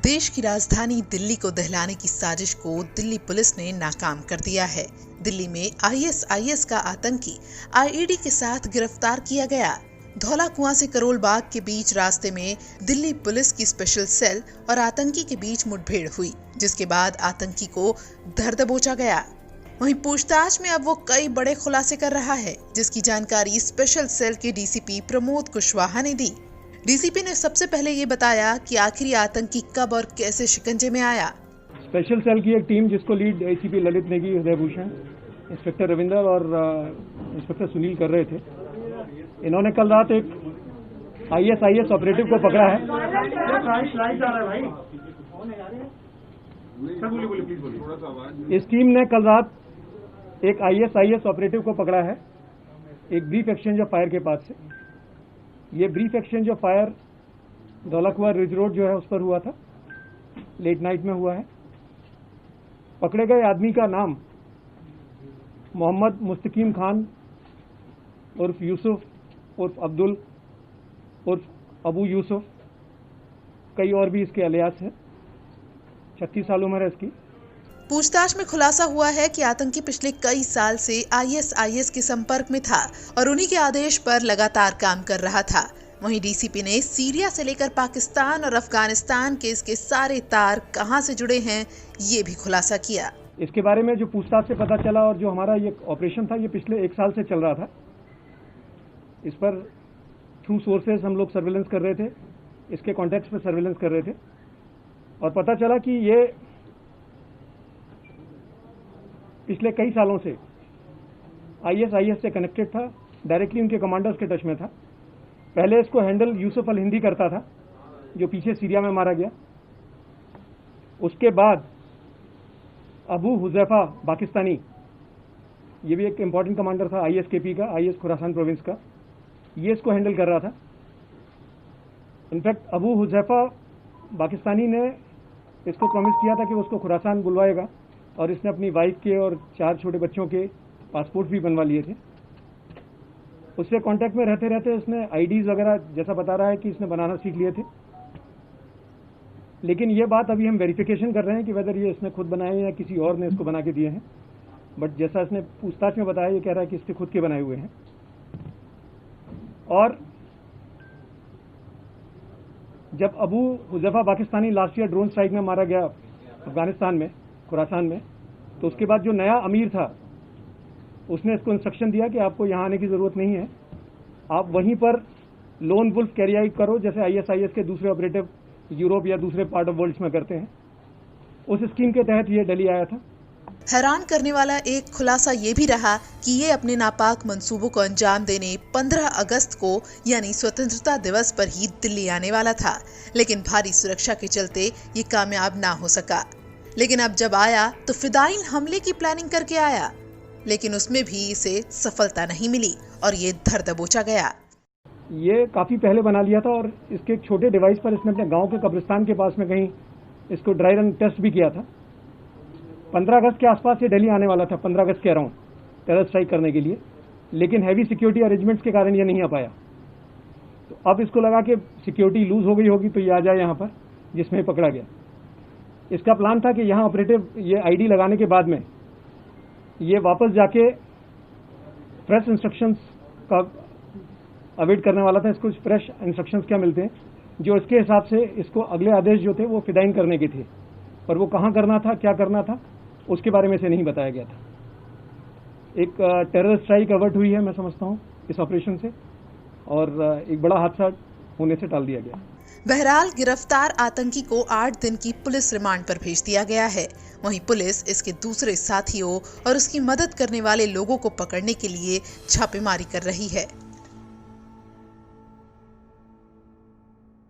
देश की राजधानी दिल्ली को दहलाने की साजिश को दिल्ली पुलिस ने नाकाम कर दिया है। दिल्ली में आईएसआईएस का आतंकी आईईडी के साथ गिरफ्तार किया गया। धौला कुआं से करोल बाग के बीच रास्ते में दिल्ली पुलिस की स्पेशल सेल और आतंकी के बीच मुठभेड़ हुई, जिसके बाद आतंकी को धर दबोचा गया। वहीं पूछताछ में अब वो कई बड़े खुलासे कर रहा है, जिसकी जानकारी स्पेशल सेल के डीसीपी प्रमोद कुशवाहा ने दी। डीसीपी ने सबसे पहले ये बताया कि आखिर आतंकी कब और कैसे शिकंजे में आया। स्पेशल सेल की एक टीम जिसको लीड एसीपी ललित नेगी, हृदय भूषण, इंस्पेक्टर रविंदर और इंस्पेक्टर सुनील कर रहे थे। इन्होंने कल रात एक आईएसआईएस ऑपरेटिव को पकड़ा है। इस टीम ने कल रात एक आईएसआईएस ऑपरेटिव को पकड़ा है एक ब्रीफ एक्सचेंज ऑफ फायर के पास से। ये brief exchange of fire Dhaula कुआं रिज रोड जो है उस पर हुआ था, लेट नाइट में हुआ है। पकड़े गए आदमी का नाम मोहम्मद मुस्तकीम खान उर्फ यूसुफ उर्फ अब्दुल उर्फ अबू यूसुफ, कई और भी इसके अलियास है। 36 साल उम्र है इसकी। पूछताछ में खुलासा हुआ है कि आतंकी पिछले कई साल से आईएसआईएस के संपर्क में था और उन्हीं के आदेश पर लगातार काम कर रहा था। वहीं डीसीपी ने सीरिया से लेकर पाकिस्तान और अफगानिस्तान के इसके सारे तार कहां से जुड़े हैं, ये भी खुलासा किया। इसके बारे में जो पूछताछ से पता चला और जो हमारा ये ऑपरेशन था, ये पिछले 1 साल से चल रहा था। इस पर थ्रू सोर्सेस हम लोग सर्वेलेंस कर रहे थे, इसके कॉन्टेक्ट पे सर्वेलेंस कर रहे थे और पता चला कि ये पिछले कई सालों से आईएसआईएस से कनेक्टेड था, डायरेक्टली उनके कमांडर्स के टच में था। पहले इसको हैंडल यूसुफ अल हिंदी करता था, जो पीछे सीरिया में मारा गया। उसके बाद अबू हुजैफा पाकिस्तानी, ये भी एक इंपॉर्टेंट कमांडर था आईएसकेपी का, आईएस खुरासान प्रोविंस का, ये इसको हैंडल कर रहा था। इनफैक्ट अबू हुजैफा पाकिस्तानी ने इसको प्रॉमिस किया था कि वो उसको खुरासान बुलवाएगा और इसने अपनी वाइफ के और 4 छोटे बच्चों के पासपोर्ट भी बनवा लिए थे। उससे कांटेक्ट में रहते रहते इसने आईडीज वगैरह, जैसा बता रहा है कि इसने बनाना सीख लिए थे। लेकिन ये बात अभी हम वेरिफिकेशन कर रहे हैं कि वेदर ये इसने खुद बनाए या किसी और ने इसको बना के दिए हैं। बट जैसा इसने पूछताछ में बताया, ये कह रहा है कि इसके खुद के बनाए हुए हैं। और जब Abu Huzaifa Pakistani last year drone strike में मारा गया अफगानिस्तान में, खुरासान में, तो उसके बाद जो नया अमीर था उसने इसको इंस्ट्रक्शन दिया कि आपको यहाँ आने की ज़रूरत नहीं है, आप वहीं पर लोन वुल्फ कैरी आउट करो, जैसे आईएसआईएस के दूसरे ऑपरेटिव यूरोप या दूसरे पार्ट ऑफ वर्ल्ड में करते हैं। उस स्कीम के तहत ये दिल्ली आया था। हैरान करने वाला एक खुलासा ये भी रहा कि ये अपने नापाक मंसूबों को अंजाम देने 15 अगस्त को यानी स्वतंत्रता दिवस पर ही दिल्ली आने वाला था, लेकिन भारी सुरक्षा के चलते ये कामयाब ना हो सका। लेकिन अब जब आया तो फिदायीन हमले की प्लानिंग करके आया, लेकिन उसमें भी इसे सफलता नहीं मिली और ये धर दबोचा गया। ये काफी पहले बना लिया था और इसके एक छोटे डिवाइस पर इसने अपने गांव के कब्रिस्तान के पास में कहीं इसको ड्राई रन टेस्ट भी किया था। 15 अगस्त के आसपास ये दिल्ली आने वाला था, 15 अगस्त के अराउंड, टेरर स्ट्राइक करने के लिए, लेकिन हैवी सिक्योरिटी अरेंजमेंट्स के कारण ये नहीं आ पाया। तो अब इसको लगा कि सिक्योरिटी लूज हो गई होगी तो ये आ जाए यहाँ पर, जिसमें पकड़ा गया। इसका प्लान था कि यहाँ ऑपरेटिव ये आईडी लगाने के बाद में ये वापस जाके फ्रेश इंस्ट्रक्शंस का अवेट करने वाला था। इसको फ्रेश इंस्ट्रक्शंस क्या मिलते हैं, जो इसके हिसाब से इसको अगले आदेश जो थे वो फिदायीन करने के थे, पर वो कहाँ करना था, क्या करना था, उसके बारे में से नहीं बताया गया था। एक टेरर स्ट्राइक अवर्ट हुई है, मैं समझता हूँ, इस ऑपरेशन से, और एक बड़ा हादसा होने से टाल दिया गया। बहरहाल गिरफ्तार आतंकी को 8 दिन की पुलिस रिमांड पर भेज दिया गया है। वहीं पुलिस इसके दूसरे साथियों और उसकी मदद करने वाले लोगों को पकड़ने के लिए छापेमारी कर रही है।